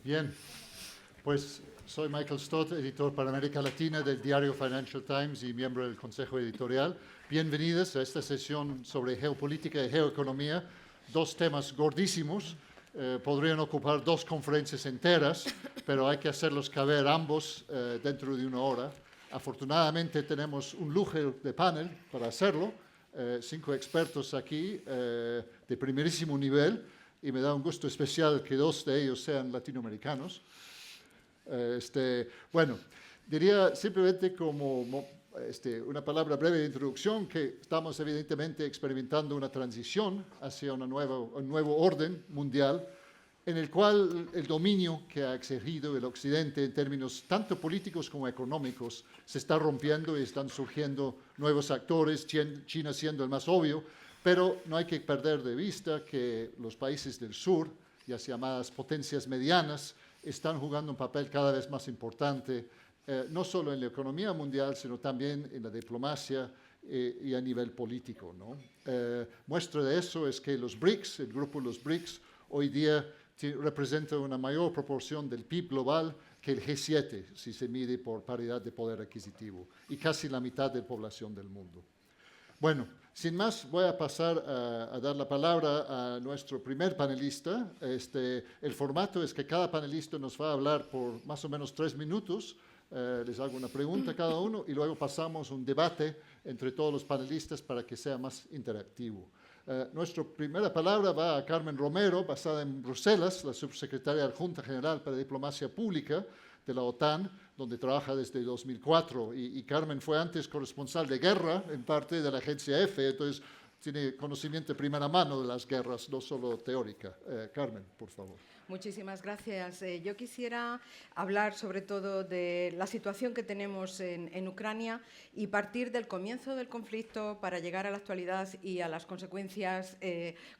Bien, pues soy Michael Stott, editor para América Latina del diario Financial Times y miembro del Consejo Editorial. Bienvenidos a esta sesión sobre geopolítica y geoeconomía, dos temas gordísimos. Podrían ocupar dos conferencias enteras, pero hay que hacerlos caber ambos dentro de una hora. Afortunadamente tenemos un lujo de panel para hacerlo, 5 expertos aquí de primerísimo nivel, y me da un gusto especial que 2 de ellos sean latinoamericanos. Bueno, diría simplemente como una palabra breve de introducción que estamos evidentemente experimentando una transición hacia un nuevo orden mundial en el cual el dominio que ha exigido el Occidente en términos tanto políticos como económicos se está rompiendo y están surgiendo nuevos actores, China siendo el más obvio, pero no hay que perder de vista que los países del sur, las llamadas potencias medianas, están jugando un papel cada vez más importante, no solo en la economía mundial, sino también en la diplomacia y a nivel político, ¿no? Muestra de eso es que los BRICS, el grupo de los BRICS, hoy día representa una mayor proporción del PIB global que el G7, si se mide por paridad de poder adquisitivo, y casi la mitad de la población del mundo. Bueno, sin más, voy a pasar a dar la palabra a nuestro primer panelista. El formato es que cada panelista nos va a hablar por más o menos 3 minutos. Les hago una pregunta a cada uno y luego pasamos un debate entre todos los panelistas para que sea más interactivo. Nuestra primera palabra va a Carmen Romero, basada en Bruselas, la subsecretaria adjunta general para Diplomacia Pública de la OTAN, donde trabaja desde 2004. Y Carmen fue antes corresponsal de guerra en parte de la agencia EFE, entonces tiene conocimiento de primera mano de las guerras, no solo teórica. Carmen, por favor. Muchísimas gracias. Yo quisiera hablar sobre todo de la situación que tenemos en Ucrania y partir del comienzo del conflicto para llegar a la actualidad y a las consecuencias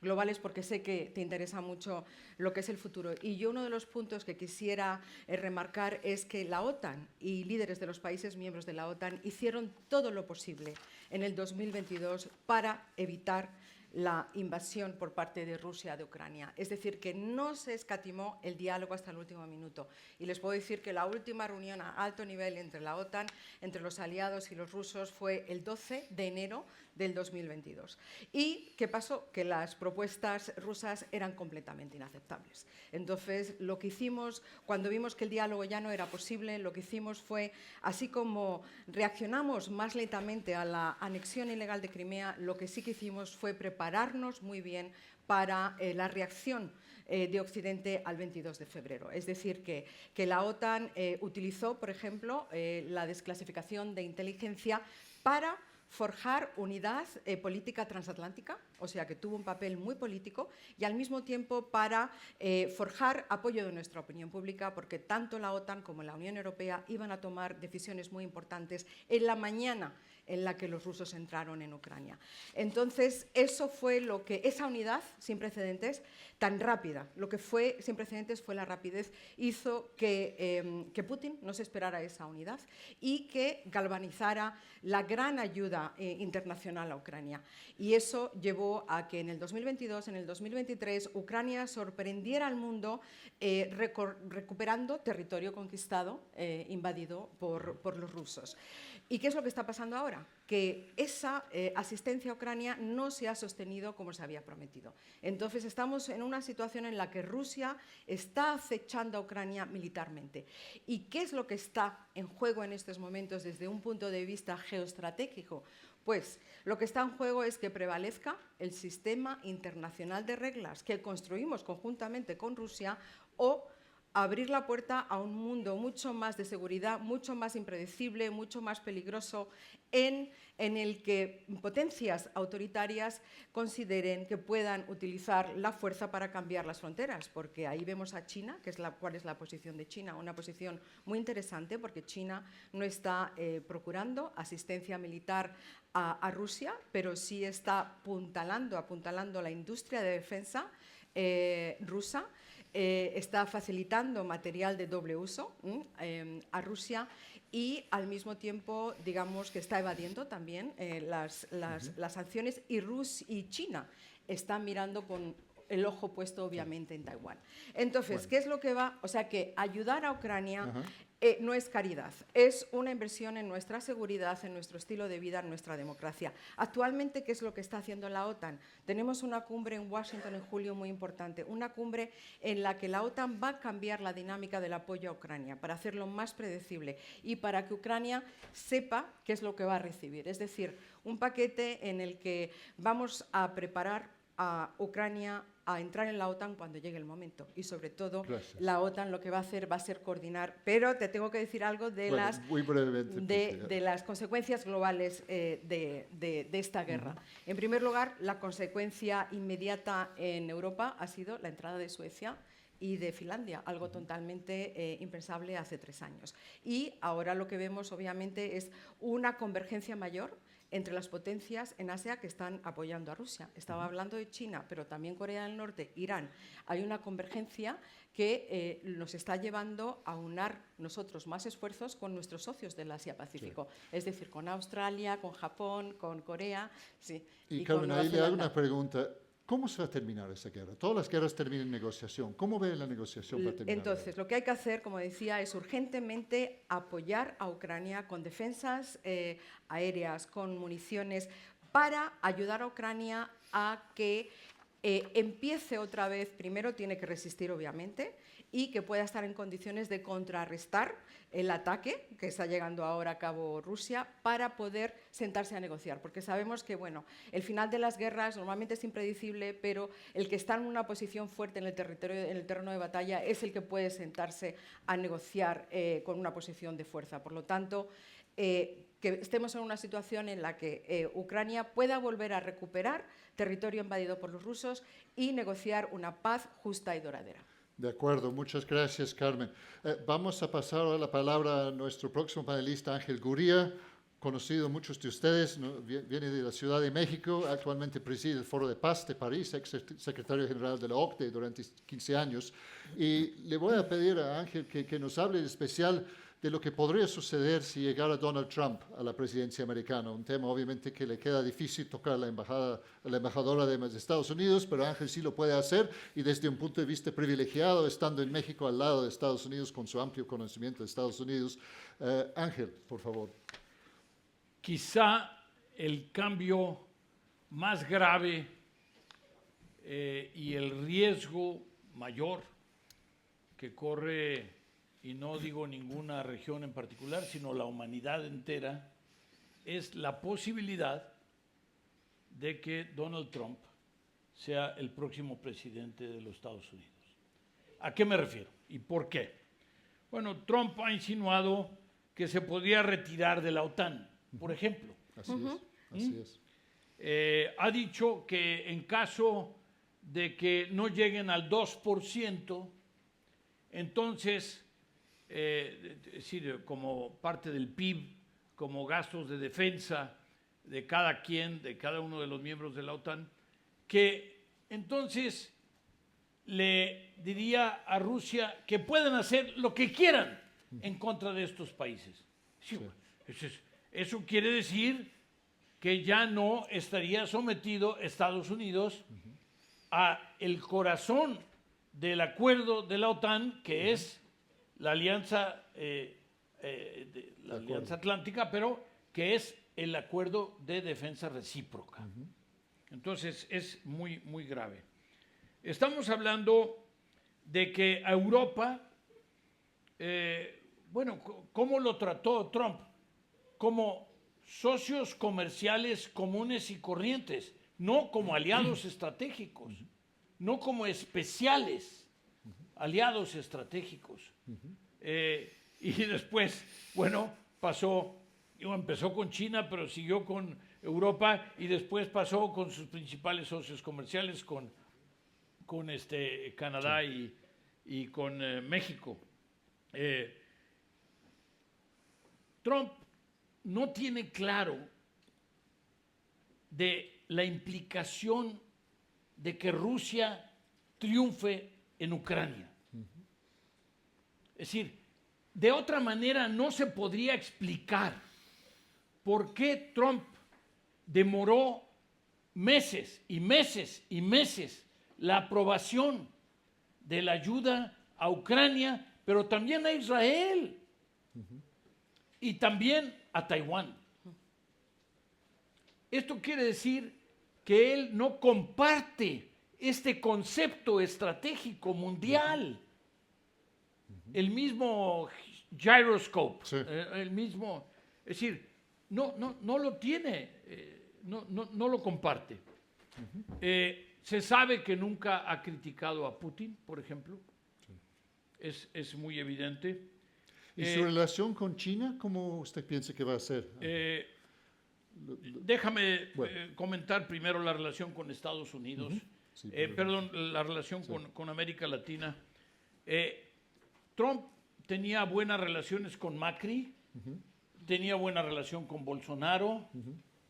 globales, porque sé que te interesa mucho lo que es el futuro. Y yo uno de los puntos que quisiera remarcar es que la OTAN y líderes de los países miembros de la OTAN hicieron todo lo posible en el 2022 para evitar la invasión por parte de Rusia de Ucrania. Es decir, que no se escatimó el diálogo hasta el último minuto. Y les puedo decir que la última reunión a alto nivel entre la OTAN, entre los aliados y los rusos, fue el 12 de enero del 2022. ¿Y qué pasó? Que las propuestas rusas eran completamente inaceptables. Entonces, lo que hicimos, cuando vimos que el diálogo ya no era posible, lo que hicimos fue, así como reaccionamos más lentamente a la anexión ilegal de Crimea, lo que sí que hicimos fue prepararnos muy bien para la reacción de Occidente al 22 de febrero. Es decir, que la OTAN utilizó, por ejemplo, la desclasificación de inteligencia para forjar unidad política transatlántica, o sea que tuvo un papel muy político, y al mismo tiempo para forjar apoyo de nuestra opinión pública, porque tanto la OTAN como la Unión Europea iban a tomar decisiones muy importantes en la mañana en la que los rusos entraron en Ucrania. Entonces, eso fue lo que, esa unidad sin precedentes, tan rápida, lo que fue sin precedentes fue la rapidez, hizo que Putin no se esperara esa unidad y que galvanizara la gran ayuda internacional a Ucrania. Y eso llevó a que en el 2022, en el 2023, Ucrania sorprendiera al mundo recuperando territorio conquistado, invadido por los rusos. ¿Y qué es lo que está pasando ahora? Que esa asistencia a Ucrania no se ha sostenido como se había prometido. Entonces estamos en una situación en la que Rusia está acechando a Ucrania militarmente. ¿Y qué es lo que está en juego en estos momentos desde un punto de vista geoestratégico? Pues lo que está en juego es que prevalezca el sistema internacional de reglas que construimos conjuntamente con Rusia o abrir la puerta a un mundo mucho más de seguridad, mucho más impredecible, mucho más peligroso, en el que potencias autoritarias consideren que puedan utilizar la fuerza para cambiar las fronteras, porque ahí vemos a China, cuál es la posición de China, una posición muy interesante, porque China no está procurando asistencia militar a Rusia, pero sí está apuntalando la industria de defensa rusa, está facilitando material de doble uso a Rusia y al mismo tiempo, digamos, que está evadiendo también las sanciones, y China está mirando con el ojo puesto obviamente en Taiwán. Entonces, ¿qué es lo que va? O sea, que ayudar a Ucrania no es caridad, es una inversión en nuestra seguridad, en nuestro estilo de vida, en nuestra democracia. Actualmente, ¿qué es lo que está haciendo la OTAN? Tenemos una cumbre en Washington en julio muy importante, una cumbre en la que la OTAN va a cambiar la dinámica del apoyo a Ucrania para hacerlo más predecible y para que Ucrania sepa qué es lo que va a recibir. Es decir, un paquete en el que vamos a preparar a Ucrania a entrar en la OTAN cuando llegue el momento. Y sobre todo, la OTAN lo que va a hacer va a ser coordinar. Pero te tengo que decir algo de, muy brevemente, de las consecuencias globales de esta guerra. En primer lugar, la consecuencia inmediata en Europa ha sido la entrada de Suecia y de Finlandia, algo totalmente impensable hace 3 años. Y ahora lo que vemos, obviamente, es una convergencia mayor entre las potencias en Asia que están apoyando a Rusia. Estaba hablando de China, pero también Corea del Norte, Irán. Hay una convergencia que nos está llevando a unar nosotros más esfuerzos con nuestros socios del Asia-Pacífico. Sí. Es decir, con Australia, con Japón, con Corea. Sí, y Carmen, ahí le hago una pregunta. ¿Cómo se va a terminar esa guerra? Todas las guerras terminan en negociación. ¿Cómo ve la negociación para terminar? Entonces, lo que hay que hacer, como decía, es urgentemente apoyar a Ucrania con defensas aéreas, con municiones, para ayudar a Ucrania a que empiece otra vez. Primero tiene que resistir, obviamente, y que pueda estar en condiciones de contrarrestar el ataque que está llegando ahora a cabo Rusia para poder sentarse a negociar. Porque sabemos que, bueno, el final de las guerras normalmente es impredecible, pero el que está en una posición fuerte en el territorio, en el terreno de batalla, es el que puede sentarse a negociar con una posición de fuerza. Por lo tanto, que estemos en una situación en la que Ucrania pueda volver a recuperar territorio invadido por los rusos y negociar una paz justa y duradera. De acuerdo, muchas gracias, Carmen. Vamos a pasar ahora la palabra a nuestro próximo panelista, Ángel Gurría, conocido muchos de ustedes, ¿no? Viene de la Ciudad de México, actualmente preside el Foro de Paz de París, ex secretario general de la OCDE durante 15 años. Y le voy a pedir a Ángel que nos hable en especial de lo que podría suceder si llegara Donald Trump a la presidencia americana. Un tema obviamente que le queda difícil tocar a la embajadora de Estados Unidos, pero Ángel sí lo puede hacer y desde un punto de vista privilegiado, estando en México al lado de Estados Unidos con su amplio conocimiento de Estados Unidos. Ángel, por favor. Quizá el cambio más grave y el riesgo mayor que corre, y no digo ninguna región en particular, sino la humanidad entera, es la posibilidad de que Donald Trump sea el próximo presidente de los Estados Unidos. ¿A qué me refiero? ¿Y por qué? Bueno, Trump ha insinuado que se podría retirar de la OTAN, por ejemplo. Así es. Ha dicho que en caso de que no lleguen al 2%, entonces, es decir, como parte del PIB, como gastos de defensa de cada quien, de cada uno de los miembros de la OTAN, que entonces le diría a Rusia que pueden hacer lo que quieran en contra de estos países. Sí, sí. Eso quiere decir que ya no estaría sometido Estados Unidos a el corazón del acuerdo de la OTAN, que es la alianza, la alianza atlántica, pero que es el acuerdo de defensa recíproca. Entonces es muy, muy grave. Estamos hablando de que a Europa, bueno, ¿cómo lo trató Trump? Como socios comerciales comunes y corrientes, no como aliados estratégicos, no como especiales aliados estratégicos. Y después, bueno, empezó con China, pero siguió con Europa y después pasó con sus principales socios comerciales, con Canadá y con México. Trump no tiene claro de la implicación de que Rusia triunfe en Ucrania. Es decir, de otra manera no se podría explicar por qué Trump demoró meses y meses y meses la aprobación de la ayuda a Ucrania, pero también a Israel y también a Taiwán. Esto quiere decir que él no comparte este concepto estratégico mundial. El mismo gyroscope, Sí. el mismo, es decir, no lo tiene, no lo comparte. Se sabe que nunca ha criticado a Putin, por ejemplo. Es muy evidente. ¿Y su relación con China, cómo usted piensa que va a ser? Déjame Bueno. comentar primero la relación con Estados Unidos, Sí, perdón, la relación con América Latina. Trump tenía buenas relaciones con Macri, tenía buena relación con Bolsonaro,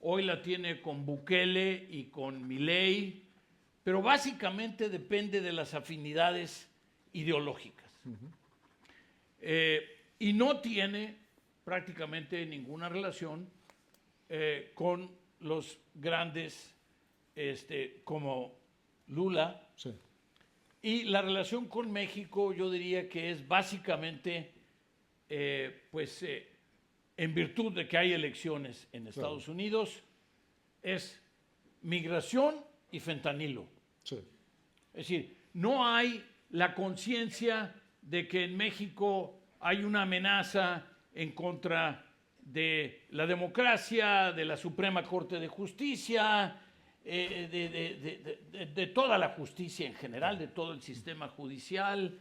hoy la tiene con Bukele y con Milei, pero básicamente depende de las afinidades ideológicas. Y no tiene prácticamente ninguna relación con los grandes como Lula. Sí. Y la relación con México yo diría que es básicamente en virtud de que hay elecciones en Estados Unidos, es migración y fentanilo. Sí. Es decir, no hay la conciencia de que en México hay una amenaza en contra de la democracia, de la Suprema Corte de Justicia, de toda la justicia en general, de todo el sistema judicial,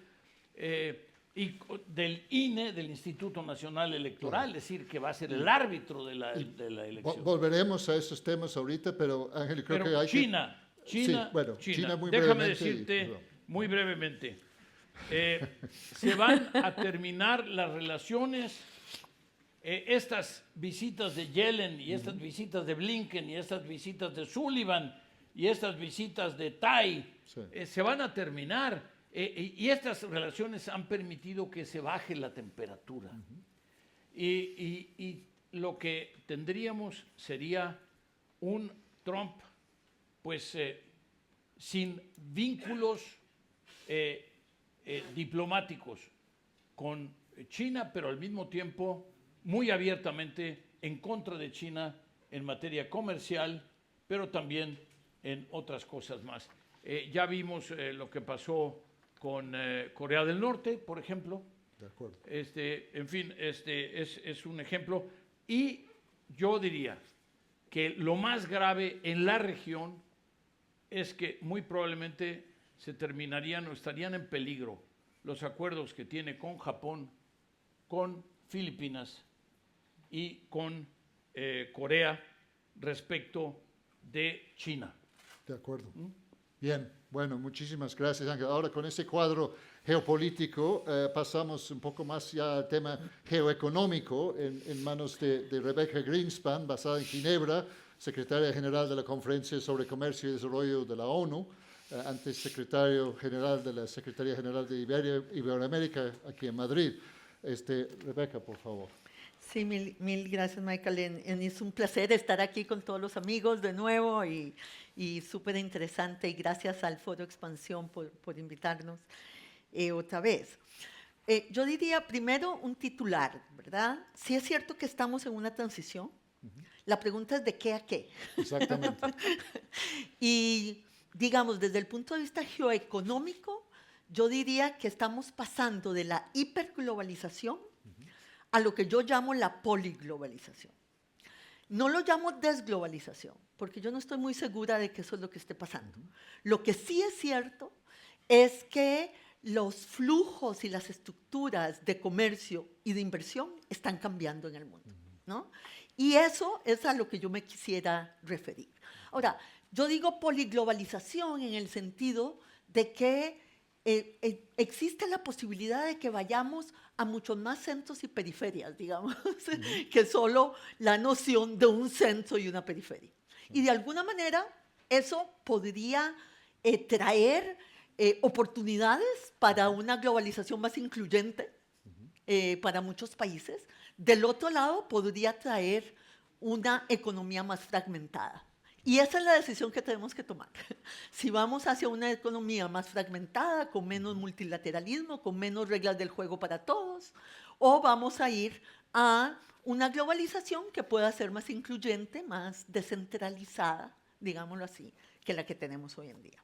y del INE, del Instituto Nacional Electoral, es decir, que va a ser el árbitro de la elección. Volveremos a esos temas ahorita, pero Ángel, creo Pero que hay China, Sí, bueno, China muy déjame brevemente decirte muy brevemente, se van a terminar las relaciones, estas visitas de Yellen y estas visitas de Blinken y estas visitas de Sullivan y estas visitas de Tai, Sí. Se van a terminar, y estas relaciones han permitido que se baje la temperatura. Y lo que tendríamos sería un Trump pues sin vínculos diplomáticos con China, pero al mismo tiempo muy abiertamente en contra de China en materia comercial, pero también en otras cosas más. Ya vimos lo que pasó con Corea del Norte, por ejemplo. De acuerdo. En fin, es un ejemplo. Y yo diría que lo más grave en la región es que muy probablemente se terminarían o estarían en peligro los acuerdos que tiene con Japón, con Filipinas y con Corea respecto de China. De acuerdo. Bien, bueno, muchísimas gracias, Ángel. Ahora con ese cuadro geopolítico pasamos un poco más ya al tema geoeconómico en manos de Rebecca Greenspan, basada en Ginebra, secretaria general de la Conferencia sobre Comercio y Desarrollo de la ONU, antes secretario general de la Secretaría General de Iberoamérica aquí en Madrid. Rebecca, por favor. Sí, mil gracias, Michael. Es un placer estar aquí con todos los amigos de nuevo y súper interesante. Y gracias al Foro Expansión por invitarnos otra vez. Yo diría primero un titular, ¿verdad? Sí es cierto que estamos en una transición. La pregunta es de qué a qué. Exactamente. Y digamos, desde el punto de vista geoeconómico, yo diría que estamos pasando de la hiperglobalización a lo que yo llamo la poliglobalización. No lo llamo desglobalización, porque yo no estoy muy segura de que eso es lo que esté pasando. Lo que sí es cierto es que los flujos y las estructuras de comercio y de inversión están cambiando en el mundo, ¿no? Y eso es a lo que yo me quisiera referir. Ahora, yo digo poliglobalización en el sentido de que existe la posibilidad de que vayamos a muchos más centros y periferias, digamos, que solo la noción de un centro y una periferia. Y de alguna manera eso podría traer oportunidades para una globalización más incluyente para muchos países. Del otro lado, podría traer una economía más fragmentada. Y esa es la decisión que tenemos que tomar. Si vamos hacia una economía más fragmentada, con menos multilateralismo, con menos reglas del juego para todos, o vamos a ir a una globalización que pueda ser más incluyente, más descentralizada, digámoslo así, que la que tenemos hoy en día.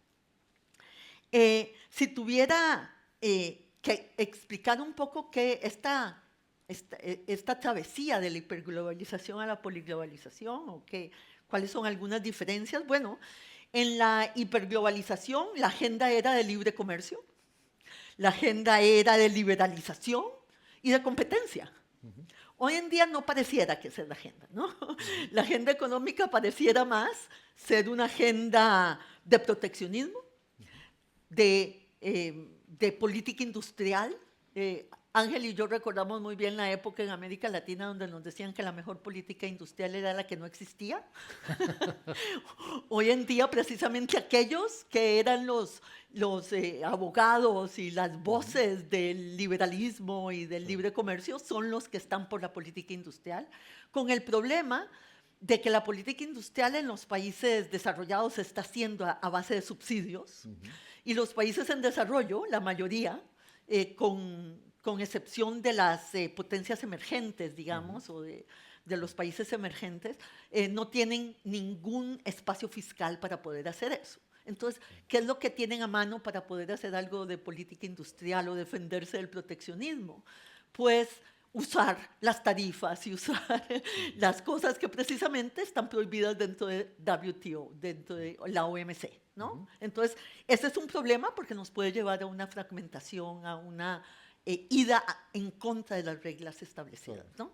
Si tuviera que explicar un poco qué esta travesía de la hiperglobalización a la poliglobalización, o cuáles son algunas diferencias. Bueno, en la hiperglobalización la agenda era de libre comercio, la agenda era de liberalización y de competencia. Hoy en día no pareciera que esa es la agenda, ¿no? La agenda económica pareciera más ser una agenda de proteccionismo, de política industrial. Ángel y yo recordamos muy bien la época en América Latina donde nos decían que la mejor política industrial era la que no existía. Hoy en día, precisamente aquellos que eran los abogados y las voces del liberalismo y del libre comercio son los que están por la política industrial, con el problema de que la política industrial en los países desarrollados se está haciendo a base de subsidios, y los países en desarrollo, la mayoría, con excepción de las potencias emergentes, digamos, o de los países emergentes, no tienen ningún espacio fiscal para poder hacer eso. Entonces, ¿qué es lo que tienen a mano para poder hacer algo de política industrial o defenderse del proteccionismo? Pues usar las tarifas y usar las cosas que precisamente están prohibidas dentro de WTO, dentro de la OMC, ¿no? Entonces, ese es un problema porque nos puede llevar a una fragmentación, a una ida en contra de las reglas establecidas, ¿no?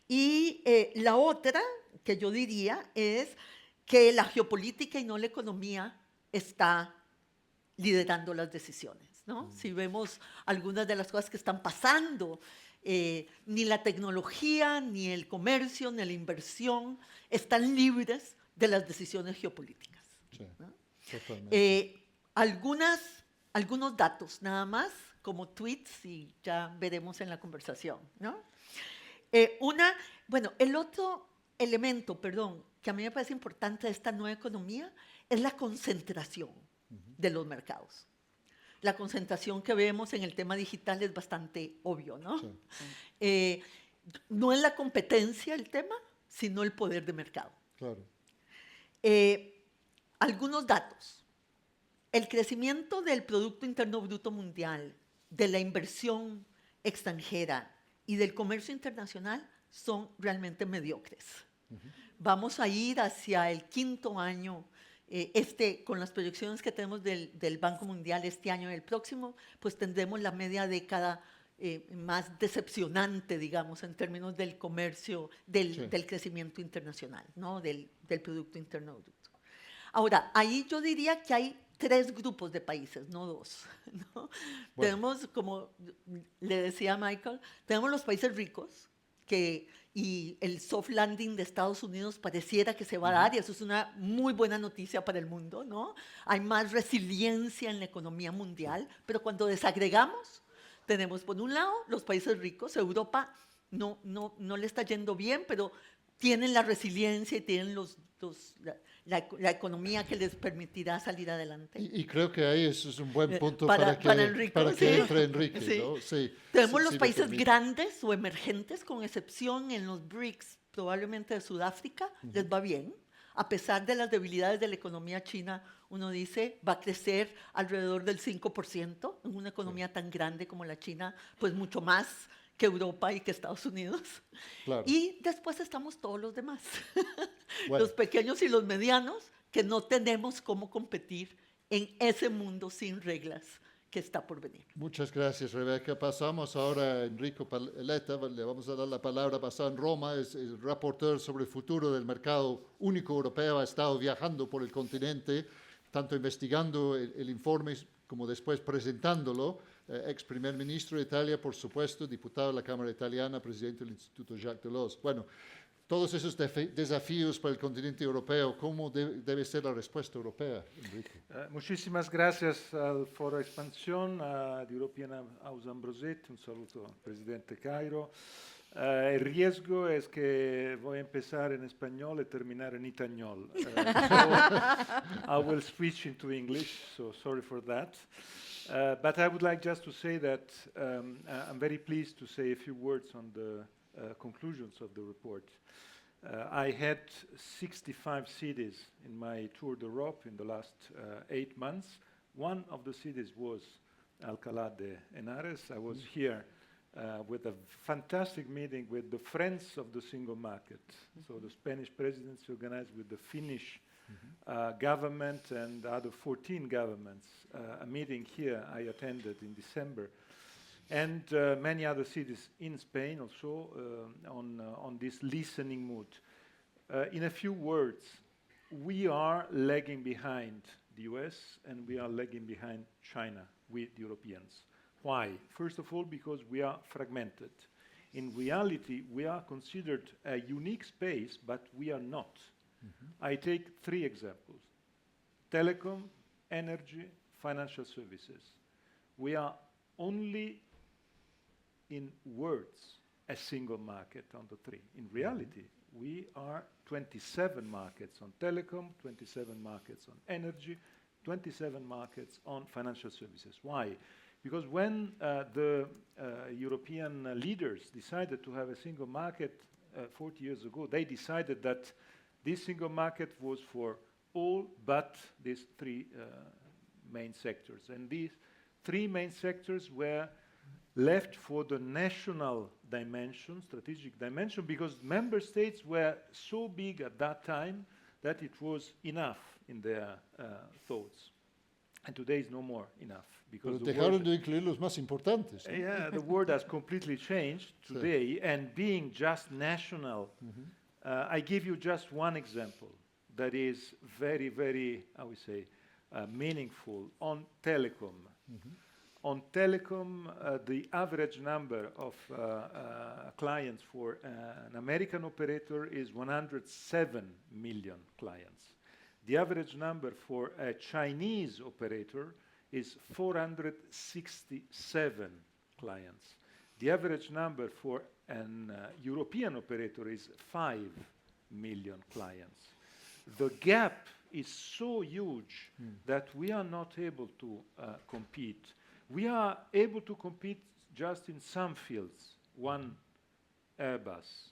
Y la otra que yo diría es que la geopolítica y no la economía está liderando las decisiones, ¿no? Si vemos algunas de las cosas que están pasando, ni la tecnología, ni el comercio, ni la inversión están libres de las decisiones geopolíticas, Sí, ¿no? totalmente. Algunos datos nada más, como tweets, y ya veremos en la conversación, ¿no? El otro elemento, que a mí me parece importante de esta nueva economía es la concentración de los mercados. La concentración que vemos en el tema digital es bastante obvio, ¿no? Sí. No es la competencia el tema, sino el poder de mercado. Claro. Algunos datos. El crecimiento del Producto Interno Bruto Mundial, de la inversión extranjera y del comercio internacional son realmente mediocres. Vamos a ir hacia el quinto año, con las proyecciones que tenemos del Banco Mundial este año y el próximo, pues tendremos la media década más decepcionante, digamos, en términos del comercio, del crecimiento internacional, ¿no? del Producto Interno Bruto. Ahora, ahí yo diría que hay 3 grupos de países, no 2, ¿no? Bueno. Tenemos, como le decía Michael, tenemos los países ricos, y el soft landing de Estados Unidos pareciera que se va a dar, y eso es una muy buena noticia para el mundo, ¿no? Hay más resiliencia en la economía mundial, pero cuando desagregamos, tenemos por un lado los países ricos. Europa no le está yendo bien, pero tienen la resiliencia y tienen la economía que les permitirá salir adelante. Y creo que ahí eso es un buen punto para que entre Enrique, sí. ¿no? Sí. Tenemos los países grandes o emergentes, con excepción en los BRICS, probablemente de Sudáfrica, les va bien. A pesar de las debilidades de la economía china, uno dice, va a crecer alrededor del 5%, en una economía tan grande como la China, pues mucho más que Europa y que Estados Unidos. Claro. Y después estamos todos los demás, Bueno. los pequeños y los medianos, que no tenemos cómo competir en ese mundo sin reglas que está por venir. Muchas gracias, Rebeca. Pasamos ahora a Enrico Paletta. Le vamos a dar la palabra. Basado en Roma, es el reporter sobre el futuro del mercado único europeo. Ha estado viajando por el continente, tanto investigando el informe como después presentándolo. Ex primer ministro de Italia, por supuesto, diputado de la Cámara Italiana, presidente del Instituto Jacques Delors. Bueno, todos esos desafíos para el continente europeo, ¿cómo debe ser la respuesta europea, Enrique? Muchísimas gracias al Foro Expansión, al European House Ambrosetti, un saluto al presidente Cairo, El riesgo es que voy a empezar en español y terminar en itañol. So I will switch into English, so sorry for that. But I would like just to say that I'm very pleased to say a few words on the conclusions of the report. I had 65 cities in my Tour d'Europe in the last 8 months. One of the cities was Alcalá de Henares. I was here with a fantastic meeting with the Friends of the Single Market. So the Spanish presidency organized with the Finnish government and other 14 governments. A meeting here I attended in December. And many other cities in Spain also on this listening mood. In a few words, we are lagging behind the US and we are lagging behind China with Europeans. Why? First of all, because we are fragmented. In reality, we are considered a unique space, but we are not. I take 3 examples: telecom, energy, financial services. We are only in words a single market on the 3. In reality, we are 27 markets on telecom, 27 markets on energy, 27 markets on financial services. Why? Because when the European leaders decided to have a single market 40 years ago, they decided that this single market was for all but these 3 main sectors. And these 3 main sectors were left for the national dimension, strategic dimension, because member states were so big at that time that it was enough in their thoughts. And today is no more enough. Pero Because the dejaron world, de incluir los más importantes, ¿no? yeah, the world has completely changed today, and being just national, I give you just one example that is very, very, I would say, meaningful on telecom. On telecom, the average number of clients for an American operator is 107 million clients. The average number for a Chinese operator is 467 clients. The average number for an European operator is 5 million clients. The gap is so huge that we are not able to compete. We are able to compete just in some fields. One, Airbus.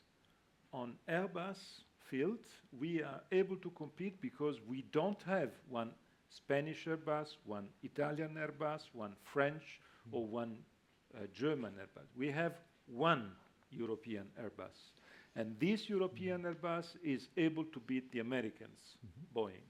On Airbus field, we are able to compete because we don't have one Spanish Airbus, one Italian Airbus, one French, or one German Airbus. We have one European Airbus. And this European Airbus is able to beat the Americans, Boeing.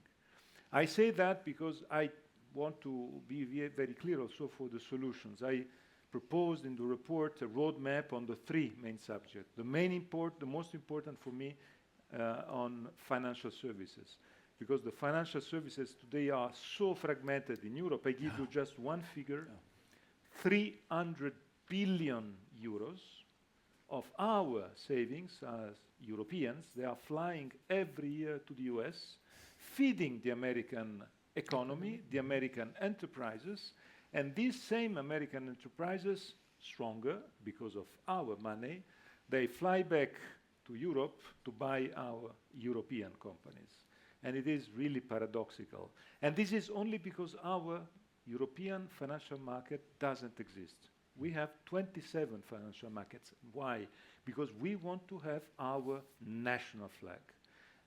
I say that because I want to be very clear also for the solutions. I proposed in the report a roadmap on the 3 main subjects. The most important for me on financial services, because the financial services today are so fragmented in Europe. I give you just one figure: 300 billion euros of our savings as Europeans. They are flying every year to the US, feeding the American economy, the American enterprises, and these same American enterprises, stronger because of our money, they fly back to Europe to buy our European companies. And it is really paradoxical. And this is only because our European financial market doesn't exist. We have 27 financial markets. Why? Because we want to have our national flag.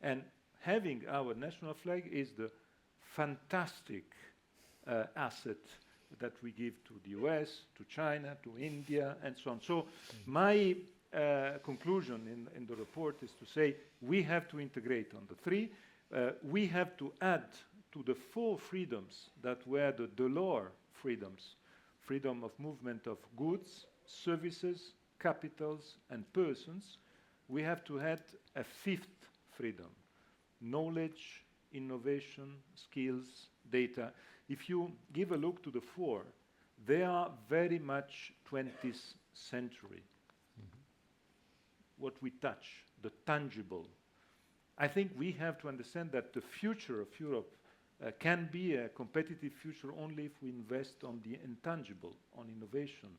And having our national flag is the fantastic asset that we give to the US, to China, to India, and so on. So my conclusion in the report is to say we have to integrate on the 3. We have to add to the 4 freedoms that were the Delors freedoms: freedom of movement of goods, services, capitals, and persons. We have to add a 5th freedom: knowledge, innovation, skills, data. If you give a look to the 4, they are very much 20th century. What we touch, the tangible. I think we have to understand that the future of Europe can be a competitive future only if we invest on the intangible, on innovation,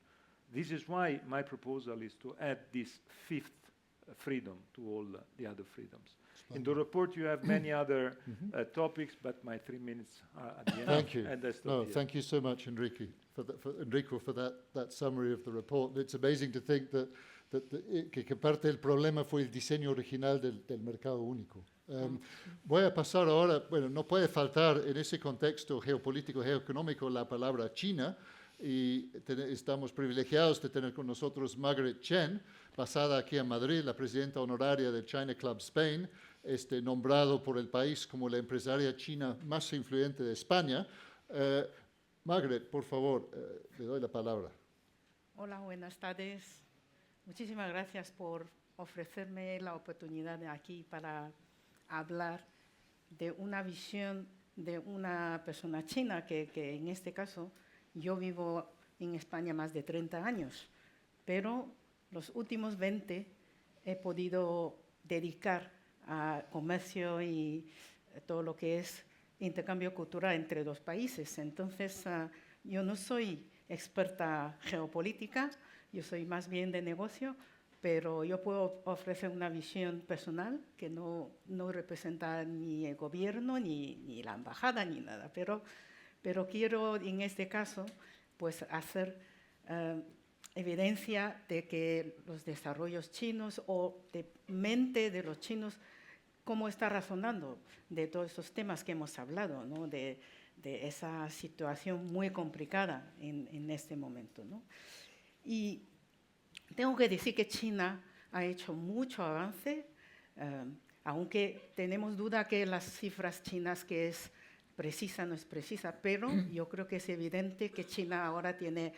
This is why my proposal is to add this fifth freedom to all the other freedoms. In the report, you have many other topics, but my 3 minutes are at the end. Thank you. And I stop No, here. thank you so much, Enrique, Enrico, for that summary of the report. It's amazing to think que parte del problema fue el diseño original del mercado único. Voy a pasar ahora, bueno, no puede faltar en ese contexto geopolítico, geoeconómico, la palabra China, y estamos privilegiados de tener con nosotros Margaret Chen, basada aquí en Madrid, la presidenta honoraria del China Club Spain, nombrado por el país como la empresaria china más influyente de España. Margaret, por favor, le doy la palabra. Hola, buenas tardes. Muchísimas gracias por ofrecerme la oportunidad de aquí para hablar de una visión de una persona china que en este caso yo vivo en España más de 30 años, pero los últimos 20 he podido dedicar a comercio y todo lo que es intercambio cultural entre dos países. Entonces, yo no soy experta geopolítica, yo soy más bien de negocio, pero yo puedo ofrecer una visión personal que no representa ni el gobierno, ni la embajada, ni nada. Pero quiero, en este caso, pues hacer evidencia de que los desarrollos chinos o de mente de los chinos, cómo está razonando de todos estos temas que hemos hablado, ¿no? de esa situación muy complicada en este momento, ¿no? Y tengo que decir que China ha hecho mucho avance, aunque tenemos duda que las cifras chinas que es precisa, no es precisa, pero yo creo que es evidente que China ahora tiene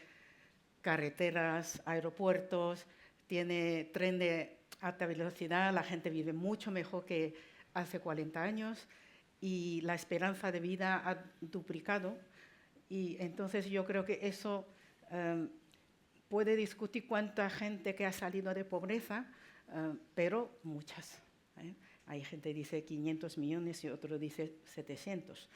carreteras, aeropuertos, tiene tren de alta velocidad, la gente vive mucho mejor que hace 40 años y la esperanza de vida ha duplicado. Y entonces yo creo que eso puede discutir cuánta gente que ha salido de pobreza, pero muchas. Hay gente que dice 500 millones y otro dice 700.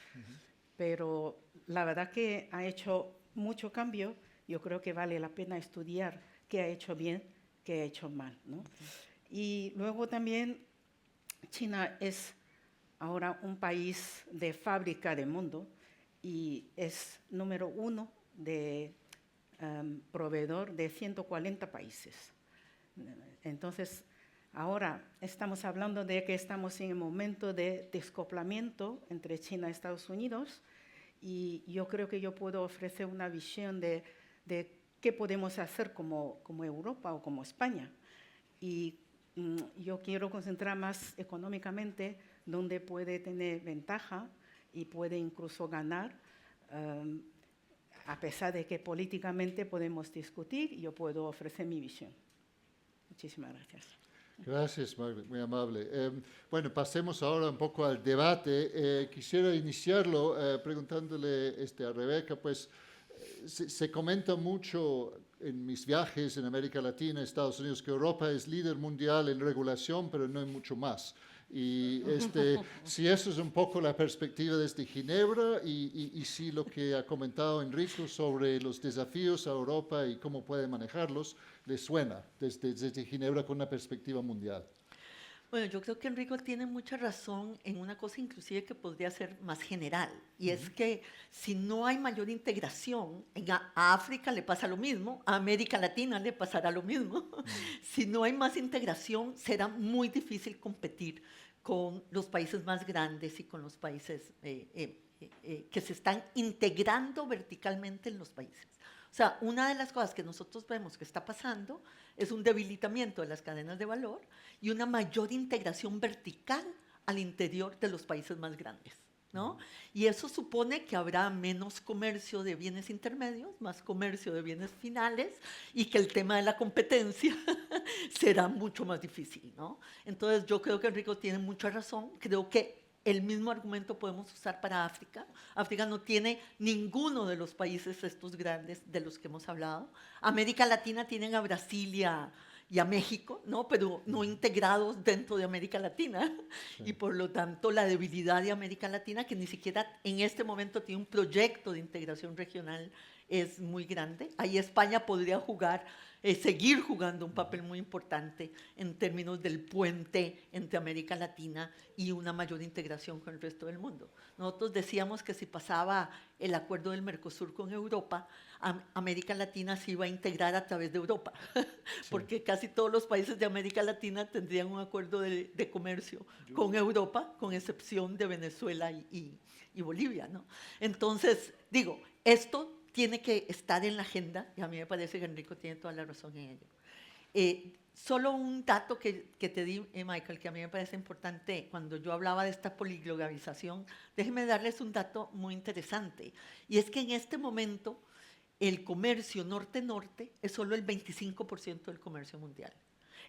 Pero la verdad que ha hecho mucho cambio. Yo creo que vale la pena estudiar qué ha hecho bien, qué ha hecho mal, ¿no? Y luego también China es ahora un país de fábrica del mundo y es número 1 de proveedor de 140 países. Entonces, ahora estamos hablando de que estamos en el momento de descoplamiento entre China y Estados Unidos y yo creo que yo puedo ofrecer una visión de qué podemos hacer como Europa o como España. Y yo quiero concentrar más económicamente donde puede tener ventaja y puede incluso ganar, a pesar de que políticamente podemos discutir, yo puedo ofrecer mi visión. Muchísimas gracias. Gracias, Margaret, muy amable. Bueno, pasemos ahora un poco al debate. Quisiera iniciarlo preguntándole a Rebeca, pues se comenta mucho en mis viajes en América Latina, Estados Unidos, que Europa es líder mundial en regulación, pero no en mucho más. Y si eso es un poco la perspectiva desde Ginebra y si lo que ha comentado Enrico sobre los desafíos a Europa y cómo puede manejarlos, le suena desde Ginebra con una perspectiva mundial. Bueno, yo creo que Enrico tiene mucha razón en una cosa inclusive que podría ser más general, y es que si no hay mayor integración, a África le pasa lo mismo, a América Latina le pasará lo mismo. Si no hay más integración, será muy difícil competir con los países más grandes y con los países que se están integrando verticalmente en los países. O sea, una de las cosas que nosotros vemos que está pasando es un debilitamiento de las cadenas de valor y una mayor integración vertical al interior de los países más grandes, ¿no? Y eso supone que habrá menos comercio de bienes intermedios, más comercio de bienes finales y que el tema de la competencia será mucho más difícil, ¿no? Entonces, yo creo que Enrico tiene mucha razón. Creo que el mismo argumento podemos usar para África. África no tiene ninguno de los países estos grandes de los que hemos hablado. América Latina tienen a Brasil y a México, ¿no? Pero no integrados dentro de América Latina. Sí. Y por lo tanto la debilidad de América Latina, que ni siquiera en este momento tiene un proyecto de integración regional es muy grande. Ahí España podría jugar, seguir jugando un papel muy importante en términos del puente entre América Latina y una mayor integración con el resto del mundo. Nosotros decíamos que si pasaba el acuerdo del Mercosur con Europa, América Latina se iba a integrar a través de Europa, porque casi todos los países de América Latina tendrían un acuerdo de comercio con Europa, con excepción de Venezuela y Bolivia, ¿no? Entonces, digo, esto tiene que estar en la agenda, y a mí me parece que Enrico tiene toda la razón en ello. Solo un dato que te di, Michael, que a mí me parece importante cuando yo hablaba de esta poliglobalización, déjenme darles un dato muy interesante, y es que en este momento el comercio norte-norte es solo el 25% del comercio mundial.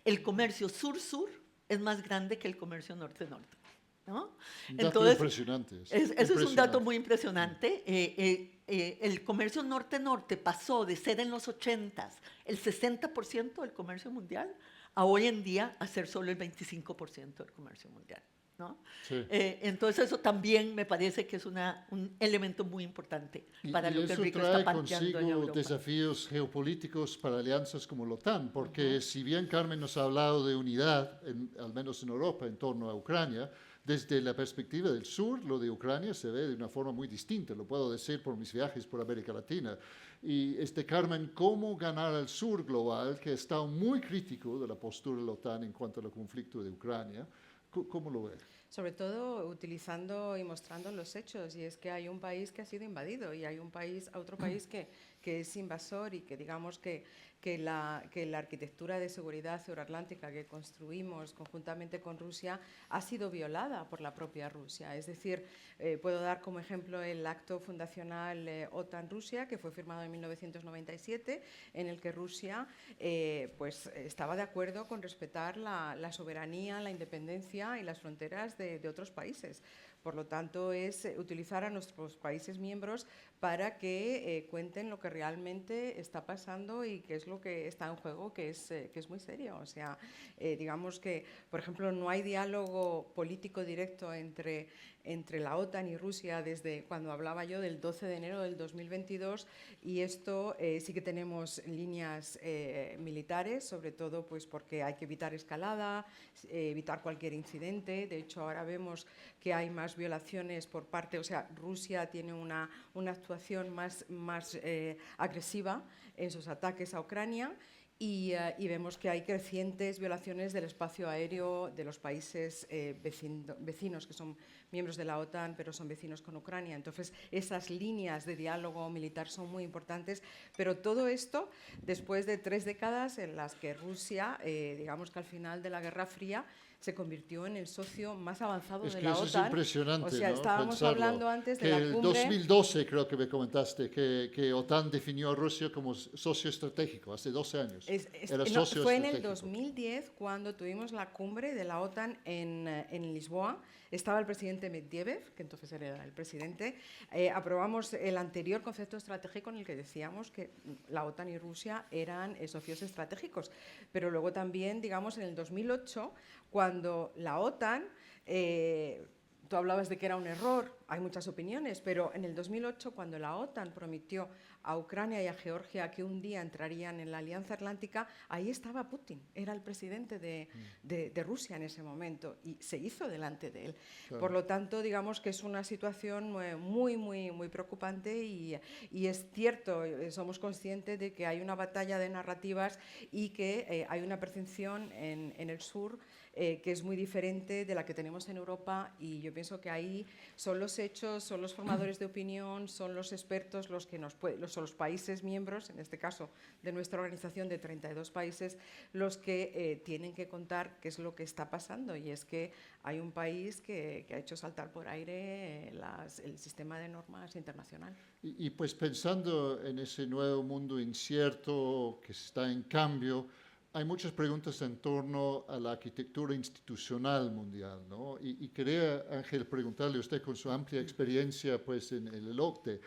El comercio sur-sur es más grande que el comercio norte-norte, ¿no? Un dato Entonces, impresionante. eso es un dato muy impresionante. El comercio norte-norte pasó de ser en los 80s el 60% del comercio mundial a hoy en día a ser solo el 25% del comercio mundial, ¿no? Sí. Entonces eso también me parece que es un elemento muy importante para lo que eso Enrico trae está planteando en consigo Europa. desafíos geopolíticos para alianzas como la OTAN, porque si bien Carmen nos ha hablado de unidad, al menos en Europa, en torno a Ucrania, desde la perspectiva del sur, lo de Ucrania se ve de una forma muy distinta, lo puedo decir por mis viajes por América Latina. Y Carmen, ¿cómo ganar al sur global, que está muy crítico de la postura de la OTAN en cuanto al conflicto de Ucrania? ¿Cómo lo ve? Sobre todo utilizando y mostrando los hechos, y es que hay un país que ha sido invadido y hay otro país que es invasor, y que digamos que la arquitectura de seguridad euroatlántica que construimos conjuntamente con Rusia ha sido violada por la propia Rusia. Es decir, puedo dar como ejemplo el acto fundacional OTAN-Rusia, que fue firmado en 1997, en el que Rusia pues estaba de acuerdo con respetar la soberanía, la independencia y las fronteras de otros países. Por lo tanto, es utilizar a nuestros países miembros para que cuenten lo que realmente está pasando y qué es lo que está en juego, que es muy serio. O sea, digamos que, por ejemplo, no hay diálogo político directo entre la OTAN y Rusia desde cuando hablaba yo del 12 de enero del 2022, y esto sí que tenemos líneas militares, sobre todo pues porque hay que evitar escalada, evitar cualquier incidente. De hecho, ahora vemos que hay más violaciones por parte, o sea, Rusia tiene una actuación más agresiva en sus ataques a Ucrania. Y vemos que hay crecientes violaciones del espacio aéreo de los países vecinos, que son miembros de la OTAN, pero son vecinos con Ucrania. Entonces, esas líneas de diálogo militar son muy importantes, pero todo esto después de 3 décadas en las que Rusia, digamos que al final de la Guerra Fría, se convirtió en el socio más avanzado de la OTAN. Eso es impresionante, O sea, ¿no? estábamos Pensarlo. hablando antes de que la el cumbre. 2012 creo que me comentaste que OTAN definió a Rusia como socio estratégico, hace 12 años. Era socio fue en el estratégico. 2010 cuando tuvimos la cumbre de la OTAN en Lisboa. Estaba el presidente Medvedev, que entonces era el presidente. Aprobamos el anterior concepto estratégico en el que decíamos que la OTAN y Rusia eran socios estratégicos. Pero luego también, digamos, en el 2008, cuando la OTAN, tú hablabas de que era un error, hay muchas opiniones, pero en el 2008, cuando la OTAN prometió a Ucrania y a Georgia que un día entrarían en la Alianza Atlántica, ahí estaba Putin, era el presidente de Rusia en ese momento, y se hizo delante de él. Claro. Por lo tanto, digamos que es una situación muy preocupante, y es cierto, somos conscientes de que hay una batalla de narrativas y que hay una percepción en el sur que es muy diferente de la que tenemos en Europa, y yo pienso que ahí son los hechos, son los formadores de opinión, son los expertos los que son los países miembros, en este caso de nuestra organización de 32 países, los que tienen que contar qué es lo que está pasando, y es que hay un país que ha hecho saltar por aire el sistema de normas internacional. Y pues pensando en ese nuevo mundo incierto que está en cambio, hay muchas preguntas en torno a la arquitectura institucional mundial, ¿no? Y quería, Ángel, preguntarle a usted, con su amplia experiencia pues, en el OCDE,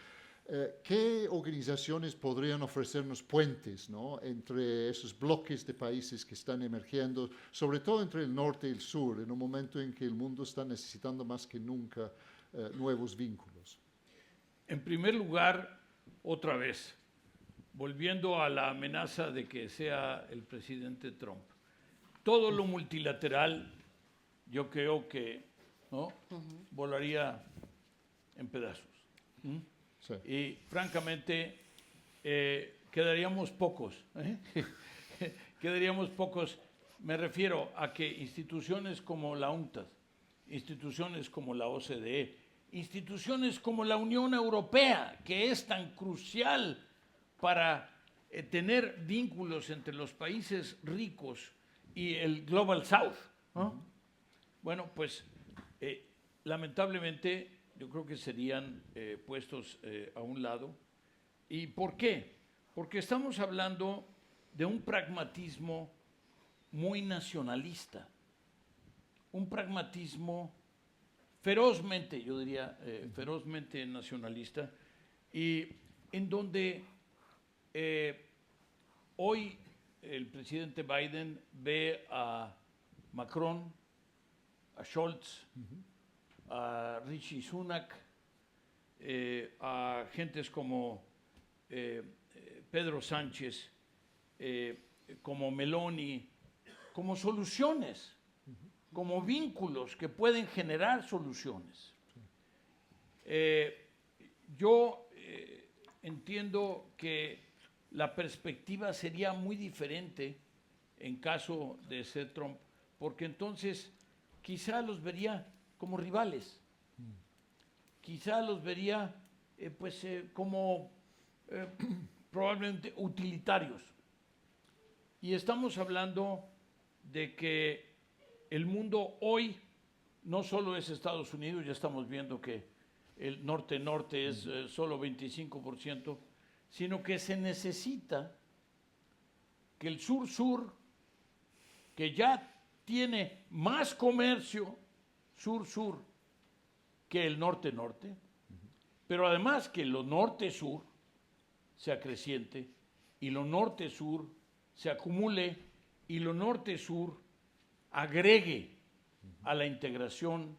¿qué organizaciones podrían ofrecernos puentes, ¿no?, entre esos bloques de países que están emergiendo, sobre todo entre el norte y el sur, en un momento en que el mundo está necesitando más que nunca nuevos vínculos? En primer lugar, otra vez, volviendo a la amenaza de que sea el presidente Trump, todo lo multilateral yo creo que, ¿no?, volaría en pedazos. Sí. Y francamente quedaríamos pocos. Quedaríamos pocos. Me refiero a que instituciones como la UNCTAD, instituciones como la OCDE, instituciones como la Unión Europea, que es tan crucial para tener vínculos entre los países ricos y el Global South, ¿no? Bueno, pues lamentablemente yo creo que serían puestos a un lado. ¿Y por qué? Porque estamos hablando de un pragmatismo muy nacionalista, un pragmatismo ferozmente, yo diría, ferozmente nacionalista, y en donde hoy el presidente Biden ve a Macron, a Scholz, a Rishi Sunak, a gentes como Pedro Sánchez, como Meloni, como soluciones, como vínculos que pueden generar soluciones. Yo entiendo que la perspectiva sería muy diferente en caso de ser Trump, porque entonces quizá los vería como rivales, quizá los vería como probablemente utilitarios. Y estamos hablando de que el mundo hoy no solo es Estados Unidos, ya estamos viendo que el norte-norte es solo 25%, sino que se necesita que el sur-sur, que ya tiene más comercio sur-sur que el norte-norte, pero además que lo norte-sur sea creciente y lo norte-sur se acumule y lo norte-sur agregue a la integración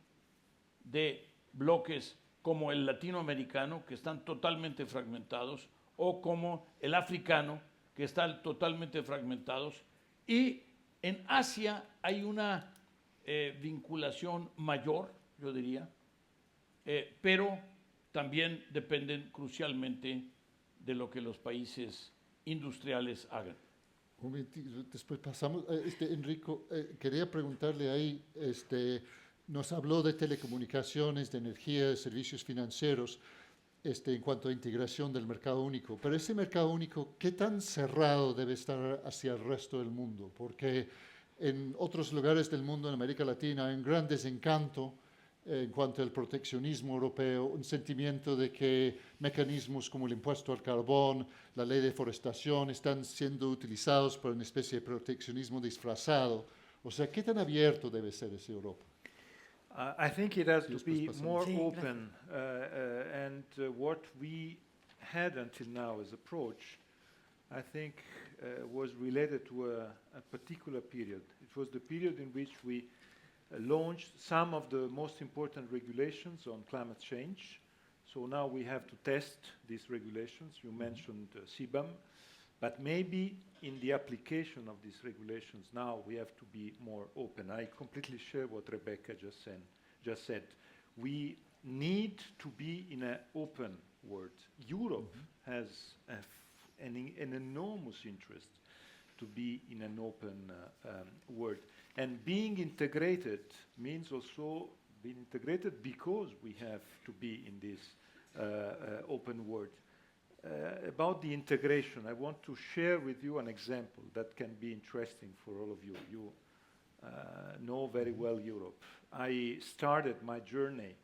de bloques como el latinoamericano, que están totalmente fragmentados, o como el africano, que están totalmente fragmentados. Y en Asia hay una vinculación mayor, yo diría, pero también dependen crucialmente de lo que los países industriales hagan. Un momentito, después pasamos. Enrico, quería preguntarle ahí, nos habló de telecomunicaciones, de energía, de servicios financieros, en cuanto a integración del mercado único. Pero ese mercado único, ¿qué tan cerrado debe estar hacia el resto del mundo? Porque en otros lugares del mundo, en América Latina, hay un gran desencanto en cuanto al proteccionismo europeo, un sentimiento de que mecanismos como el impuesto al carbón, la ley de deforestación, están siendo utilizados por una especie de proteccionismo disfrazado. O sea, ¿qué tan abierto debe ser esa Europa? I think it has to Después be pasamos. more Sí, open, and what we had until now as approach, I think, was related to a particular period. It was the period in which we launched some of the most important regulations on climate change. So now we have to test these regulations. You mentioned CBAM, but maybe in the application of these regulations now we have to be more open. I completely share what Rebecca just said. We need to be in an open world. Europe has an enormous interest to be in an open world. And being integrated means also being integrated because we have to be in this open world. About the integration, I want to share with you an example that can be interesting for all of you. You know very well Europe. I started my journey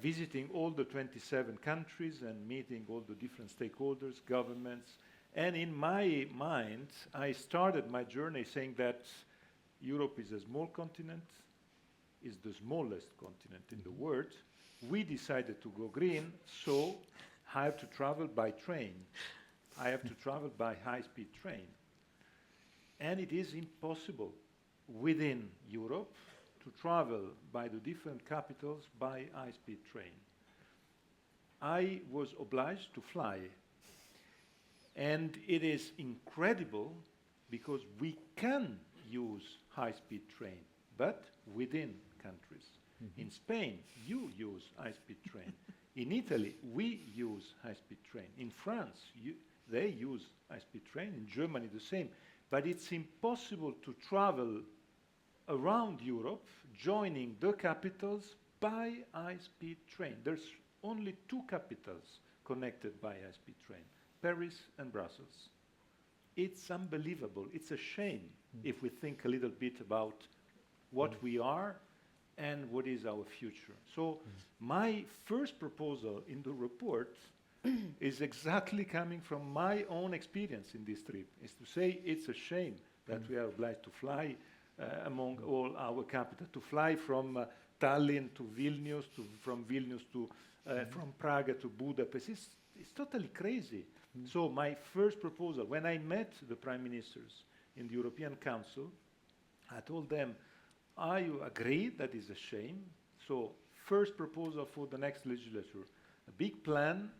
visiting all the 27 countries and meeting all the different stakeholders, governments. And in my mind, I started my journey saying that Europe is a small continent, is the smallest continent in the world. We decided to go green, so I have to travel by train. I have to travel by high-speed train. And it is impossible within Europe to travel by the different capitals by high-speed train. I was obliged to fly. And it is incredible because we can use high-speed train, but within countries. In Spain, you use high-speed train. In Italy, we use high-speed train. In France, they use high-speed train. In Germany, the same. But it's impossible to travel around Europe, joining the capitals by high-speed train. There's only 2 capitals connected by high-speed train, Paris and Brussels. It's unbelievable. It's a shame if we think a little bit about what we are and what is our future. So my first proposal in the report is exactly coming from my own experience in this trip, is to say it's a shame that we are obliged to fly among all our capital, to fly from Tallinn to Vilnius, from Vilnius to, from Prague to Budapest. It's totally crazy. So my first proposal, when I met the prime ministers in the European Council, I told them, I agree that is a shame. So first proposal for the next legislature, a big plan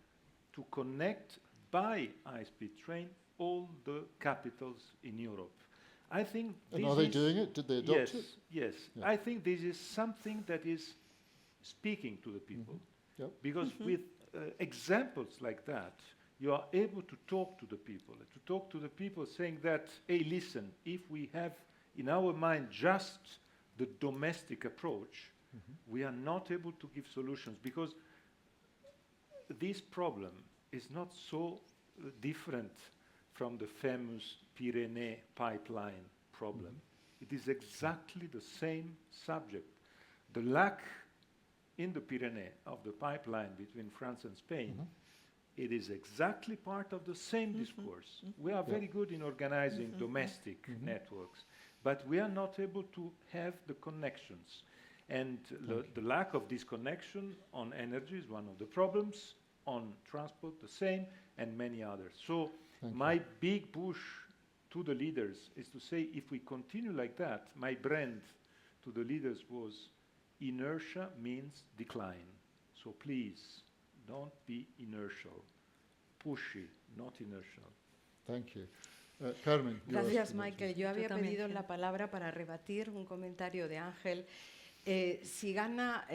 to connect by high-speed train all the capitals in Europe. I think And this are they is- doing it? Did they adopt yes, it? Yes, Yeah. I think this is something that is speaking to the people. Yep. Because with examples like that, you are able to talk to the people saying that, hey, listen, if we have in our mind just the domestic approach, we are not able to give solutions, because this problem is not so different from the famous Pyrenees pipeline problem. It is exactly the same subject. The lack in the Pyrenees of the pipeline between France and Spain, it is exactly part of the same discourse. We are very good in organizing domestic networks, but we are not able to have the connections. And the lack of this connection on energy is one of the problems, on transport the same, and many others. So my big push to the leaders is to say, if we continue like that, my brand to the leaders was, inertia means decline. So please, don't be inertial. Pushy, not inertial. Thank you. Carmen. you Gracias, asked the next Michael. Yo había también, pedido sí. la palabra para rebatir un comentario de Ángel. Si gana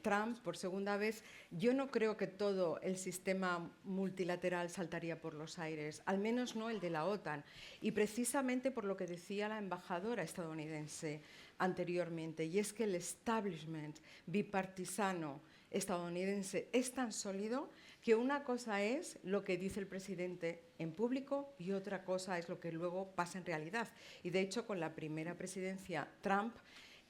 Trump por segunda vez, yo no creo que todo el sistema multilateral saltaría por los aires, al menos no el de la OTAN. Y precisamente por lo que decía la embajadora estadounidense anteriormente, y es que el establishment bipartisano estadounidense es tan sólido que una cosa es lo que dice el presidente en público y otra cosa es lo que luego pasa en realidad. Y de hecho, con la primera presidencia Trump,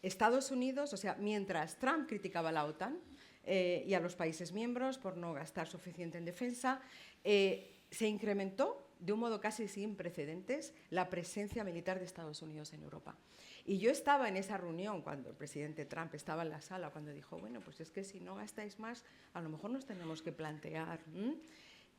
Estados Unidos, o sea, mientras Trump criticaba a la OTAN y a los países miembros por no gastar suficiente en defensa, se incrementó de un modo casi sin precedentes la presencia militar de Estados Unidos en Europa. Y yo estaba en esa reunión cuando el presidente Trump estaba en la sala, cuando dijo, bueno, pues es que si no gastáis más, a lo mejor nos tenemos que plantear.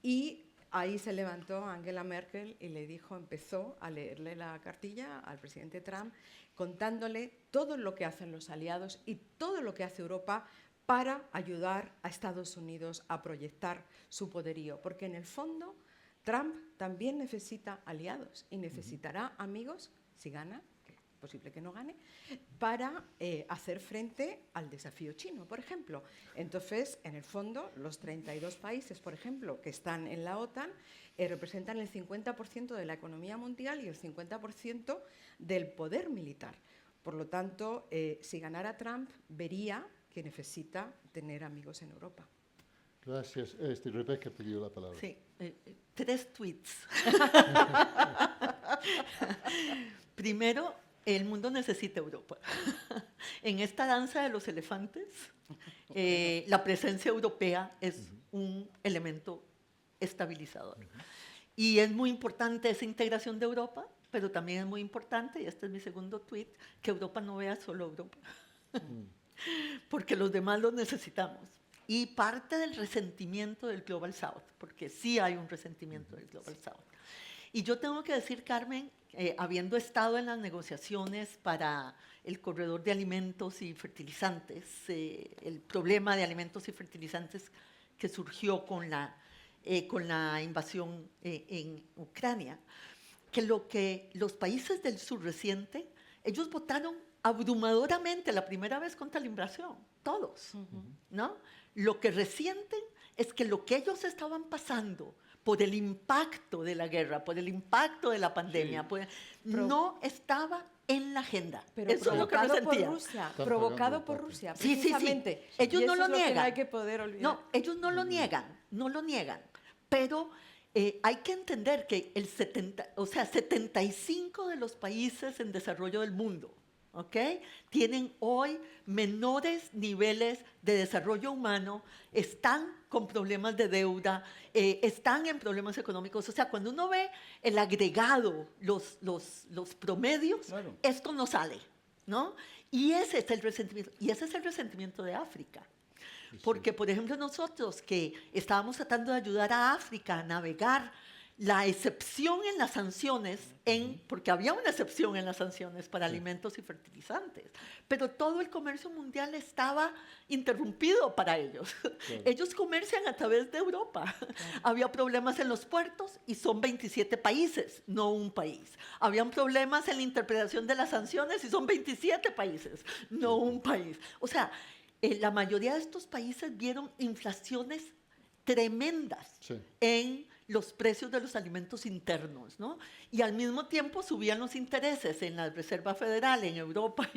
Y ahí se levantó Angela Merkel y le dijo, empezó a leerle la cartilla al presidente Trump, contándole todo lo que hacen los aliados y todo lo que hace Europa para ayudar a Estados Unidos a proyectar su poderío. Porque en el fondo, Trump también necesita aliados y necesitará amigos, si gana, que es posible que no gane, para hacer frente al desafío chino, por ejemplo. Entonces, en el fondo, los 32 países, por ejemplo, que están en la OTAN, representan el 50% de la economía mundial y el 50% del poder militar. Por lo tanto, si ganara Trump, vería que necesita tener amigos en Europa. Gracias. Rebecca pidió la palabra. Sí, 3 tweets. Primero, el mundo necesita Europa. En esta danza de los elefantes, la presencia europea es un elemento estabilizador. Y es muy importante esa integración de Europa, pero también es muy importante, y este es mi segundo tweet, que Europa no vea solo Europa. Porque los demás los necesitamos. Y parte del resentimiento del Global South, porque sí hay un resentimiento del Global South. Y yo tengo que decir, Carmen, habiendo estado en las negociaciones para el corredor de alimentos y fertilizantes, el problema de alimentos y fertilizantes que surgió con la con la invasión en Ucrania, que lo que los países del sur reciente, ellos votaron abrumadoramente la primera vez contra la invasión, todos, ¿no? Lo que resienten es que lo que ellos estaban pasando por el impacto de la guerra, por el impacto de la pandemia, no estaba en la agenda. Pero eso es lo que provocado por resentían. Rusia, Están provocado pagando por el Rusia, Sí, sí, sí. precisamente. Ellos Y no eso lo es lo que no niegan. hay que poder olvidar. No, ellos no lo niegan, no lo niegan. Pero hay que entender que 75 de los países en desarrollo del mundo, ¿ok?, tienen hoy menores niveles de desarrollo humano, están con problemas de deuda, están en problemas económicos. O sea, cuando uno ve el agregado, los promedios, Claro. esto no sale, ¿no? Y ese es el resentimiento. Y ese es el resentimiento de África. Porque, por ejemplo, nosotros que estábamos tratando de ayudar a África a navegar la excepción en las sanciones, porque había una excepción en las sanciones para alimentos y fertilizantes, pero todo el comercio mundial estaba interrumpido para ellos. Ellos comercian a través de Europa. Había problemas en los puertos y son 27 países, no un país. Habían problemas en la interpretación de las sanciones y son 27 países, no un país. O sea, la mayoría de estos países vieron inflaciones tremendas en los precios de los alimentos internos, ¿no? Y al mismo tiempo subían los intereses en la Reserva Federal, en Europa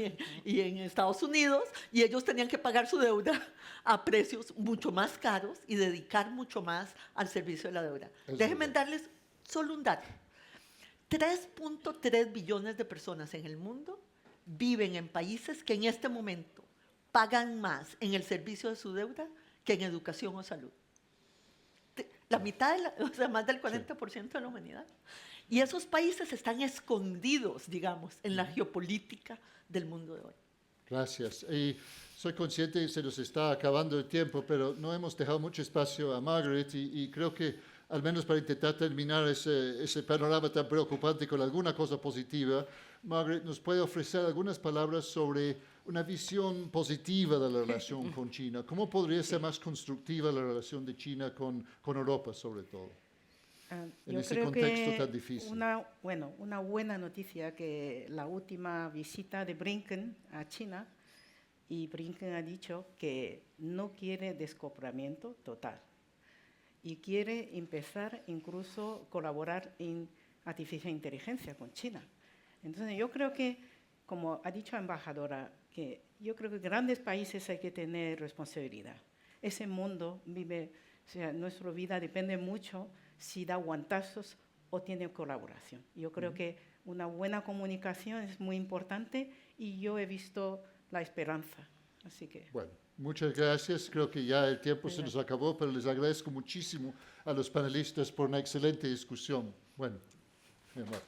y en Estados Unidos, y ellos tenían que pagar su deuda a precios mucho más caros y dedicar mucho más al servicio de la deuda. Déjenme darles solo un dato. 3.3 billones de personas en el mundo viven en países que en este momento pagan más en el servicio de su deuda que en educación o salud. La mitad, o sea, más del 40% de la humanidad. Y esos países están escondidos, digamos, en la geopolítica del mundo de hoy. Gracias. Y soy consciente que se nos está acabando el tiempo, pero no hemos dejado mucho espacio a Margaret y creo que, al menos para intentar terminar ese panorama tan preocupante con alguna cosa positiva, Margaret nos puede ofrecer algunas palabras sobre una visión positiva de la relación con China. ¿Cómo podría ser más constructiva la relación de China con Europa, sobre todo? En Yo ese creo contexto que tan difícil. una buena noticia que la última visita de Blinken a China, y Blinken ha dicho que no quiere descoplamiento total y quiere empezar incluso colaborar en artificial inteligencia con China. Entonces yo creo que, como ha dicho la embajadora, que yo creo que grandes países hay que tener responsabilidad. Ese mundo vive, o sea, nuestra vida depende mucho si da guantazos o tiene colaboración. Yo creo que una buena comunicación es muy importante y yo he visto la esperanza. Así que... Bueno, muchas gracias. Creo que ya el tiempo se nos acabó, pero les agradezco muchísimo a los panelistas por una excelente discusión. Bueno, mi amor.